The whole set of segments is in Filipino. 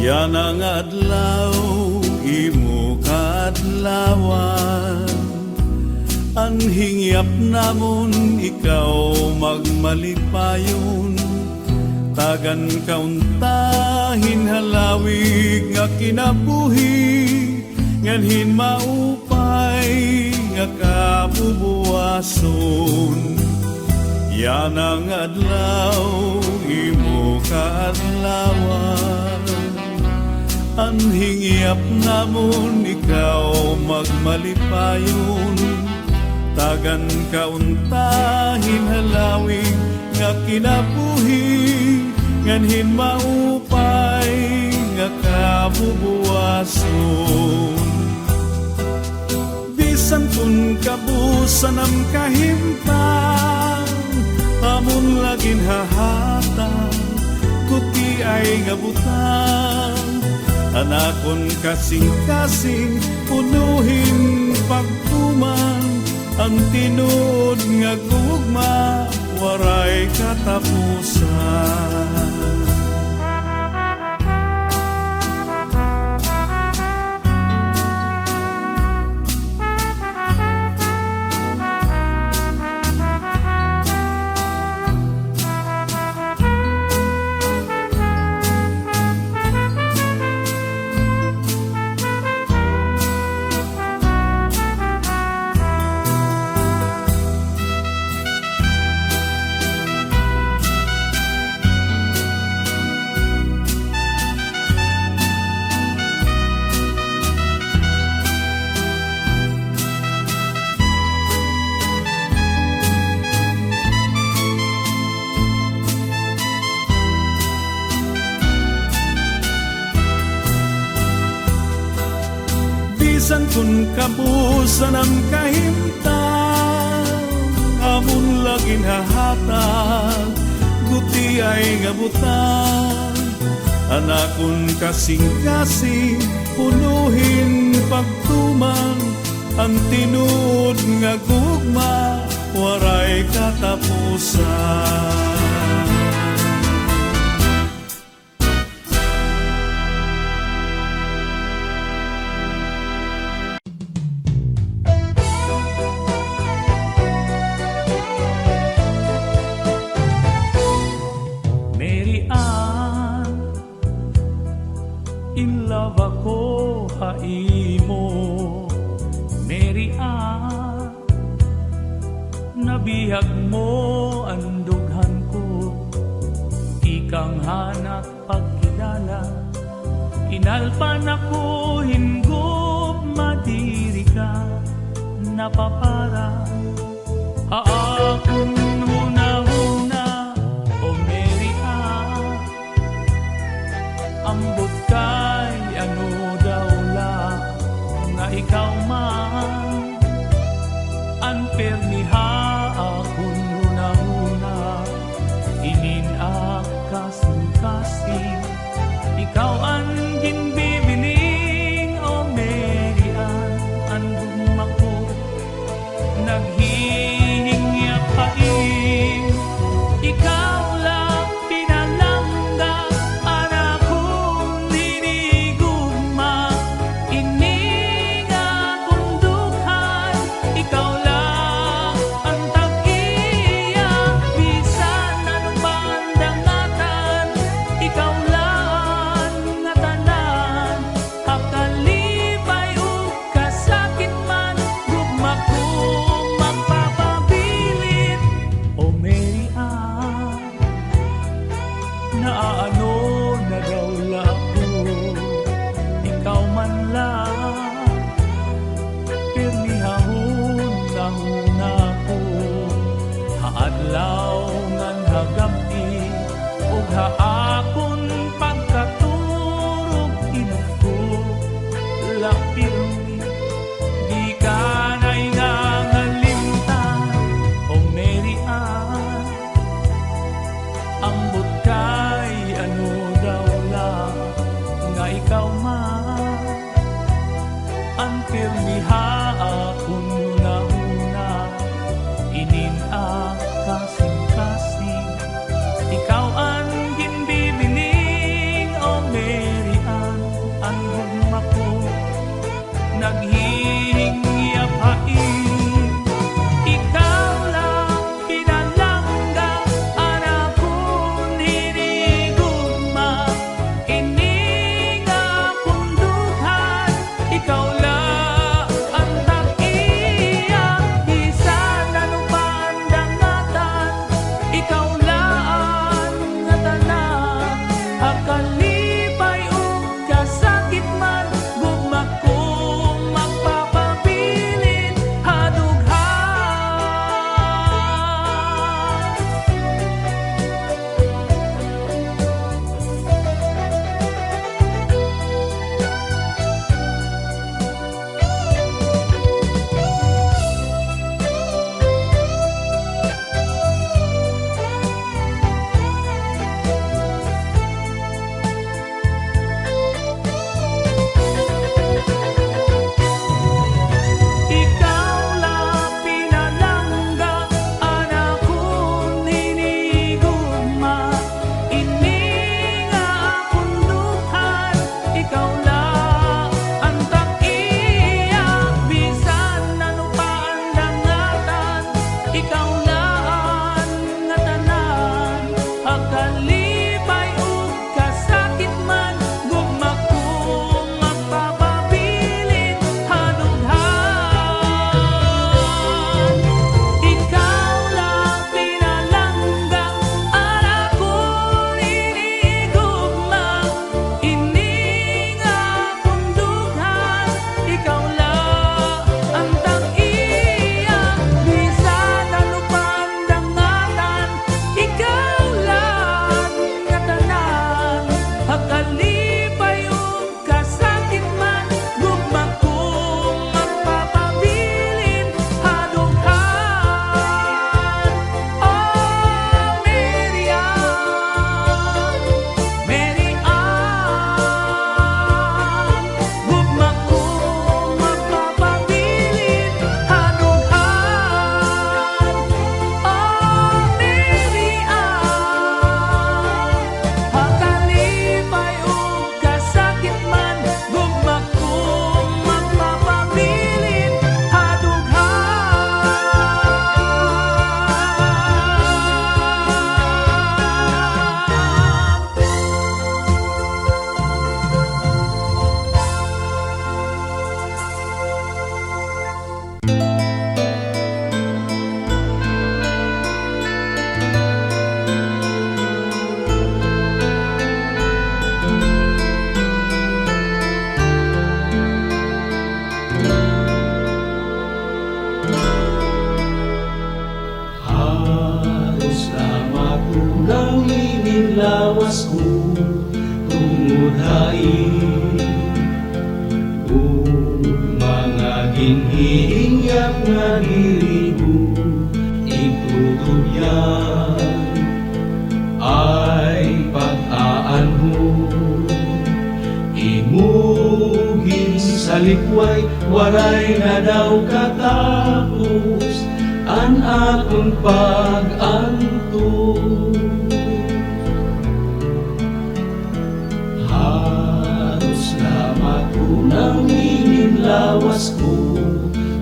Yan ang adlaw, imo kaadlawan. Anhingyap namon ikaw magmalipayon. Tagan kauntahin halawig nga kinabuhi, nganhin maupay nga kabubuwason. Yan ang adlaw, imo kaadlawan. Anhingyap namon ikaw magmalipayon. Tagan kauntahin halawig nga kinabuhi, nganhin maupay nga kabubuwason. Bisan kun kabusan ang kahimtang, amon lagin hahatang, kuti ay ngabutang. Anakon kasing-kasing, punuhin pagtuman, ang tinuod nga gugma, waray katapusan. Bisan kun kabusan ang kahimtang, amon lagin hahatag, guti ay ngabutang. Anakon kasing-kasing, punuhin pagtuman, ang tinuod nga gugma, waray katapusan. In love ako haimo, Mary Ann. Nabihag mo ang dughan ko, ikang hanap pagkilala. Inalpan ako hinggop, madiri ka napapara. Haakon huna-huna, o Mary Ann. Ambot kay ano daw la, nga ikaw man. Anpermiha akong huna-huna, ininakasin-kasin. Ikaw ang ginbibiling, o Mary Ann. Andun ako, naghihingyak pain. Ikaw lang pinalangga, anak kong dinigugma. Ininga kong dukhan, ikaw lang ang tag-iya. Bisan ano ba ang dangatan, ikaw lang nga tanan. Akalipay o kasakit man, gugma kong magpapabilit. O Mary Ann, naaano na daw ako, ikaw man lang. Pirmihahon na ko, haadlaw ngan hagabi, ug haakon pagkaturog inuko. Lapirmi, di ka na'y nangalimtan, o Mary Ann. Ambot kay ano daw lang, nga ikaw man. Ang pirmiha akong huna-huna, inin kasing-kasing. Ikaw ang lawas ko tungod hain. Mga ginhihingyak nga diri ko itutubyan ay pag-aan mo. Imugin sa likway, waray na daw katapos an akong pag-anto. Halos na matunang lawas ko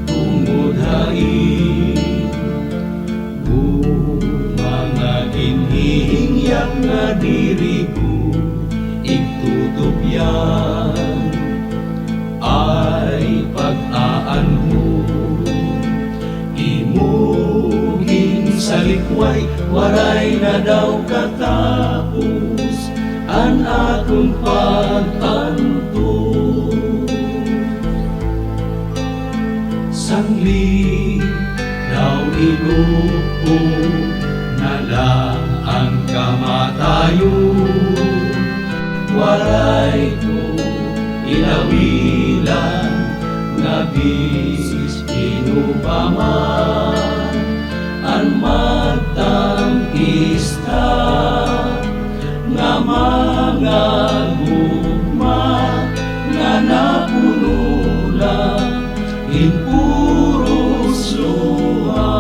tungod hain. Mga ginhihingyak nga diri ko igtutubyan ay pag-aan mo. Imugin sa likway, waray na daw katapos an akong pag-anto. Sangli daw inupo na lang ang kamatayo. Waray ko inawilan nga bisis inupaman ang magtangkista nga mga gugma nga napuno lang impuros luha.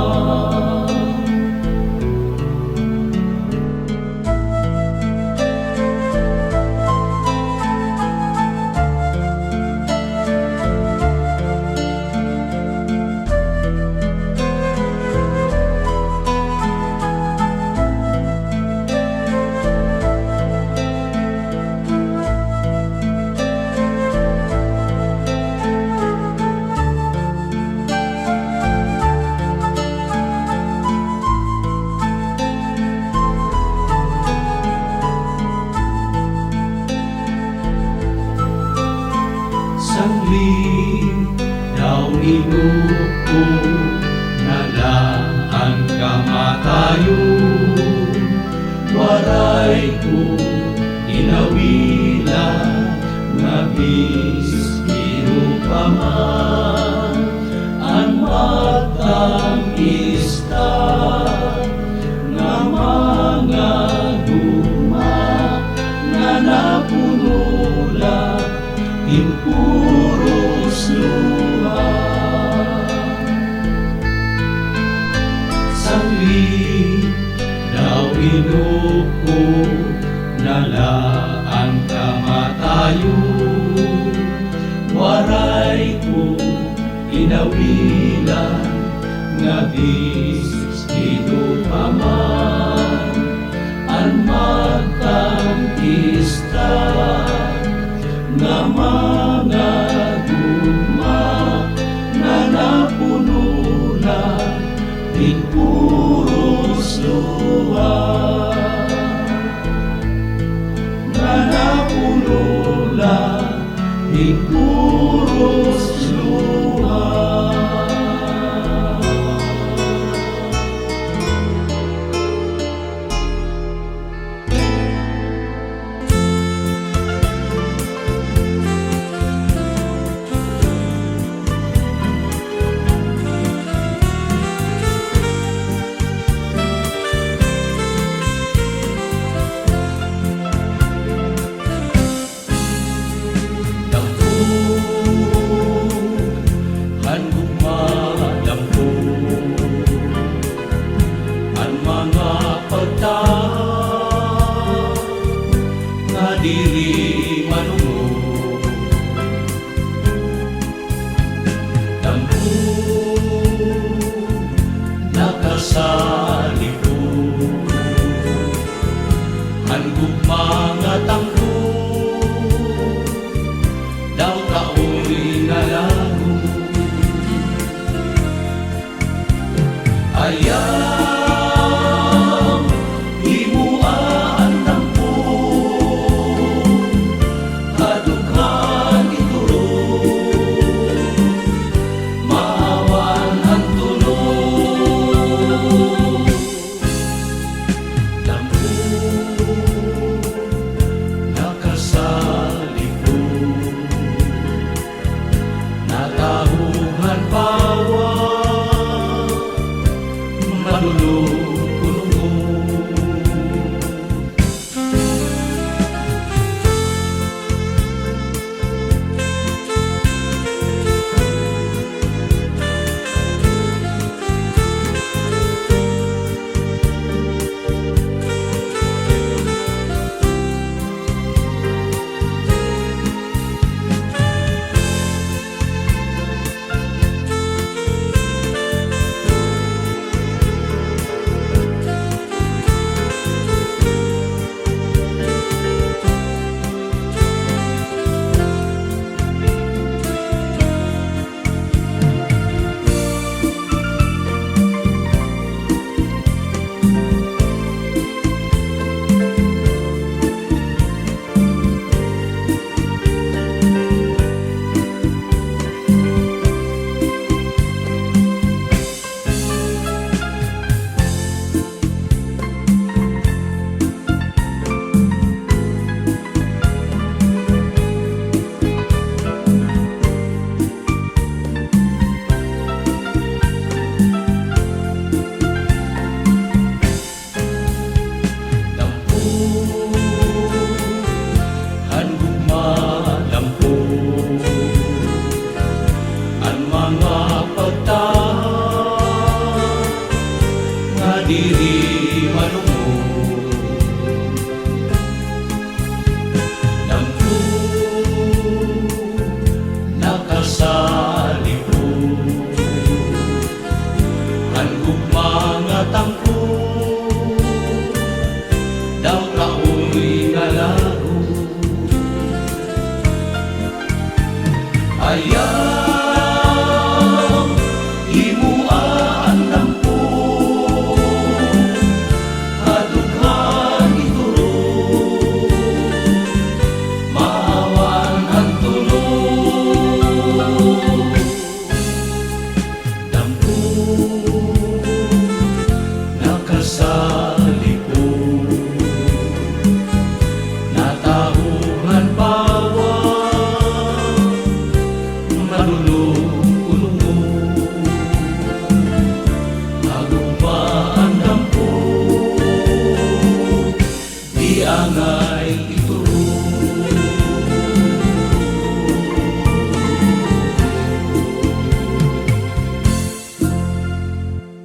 Sangling daw inupo na lang ang kamatayo. Waray ko inawilan nga bis inupaman ang matangista nga mga duma nga napuno lang impuros luha. Sangli daw inupo na lang kamatayo. Waray ko inawilan nga bis inupaman ang magtangkista nga mga gugma nga napuno lang impuros luha. Nga napuno lang impuros luha. Diri manungo tampo nakasalipo hanggug mga tampo daw kaoy nga lago. Ayaw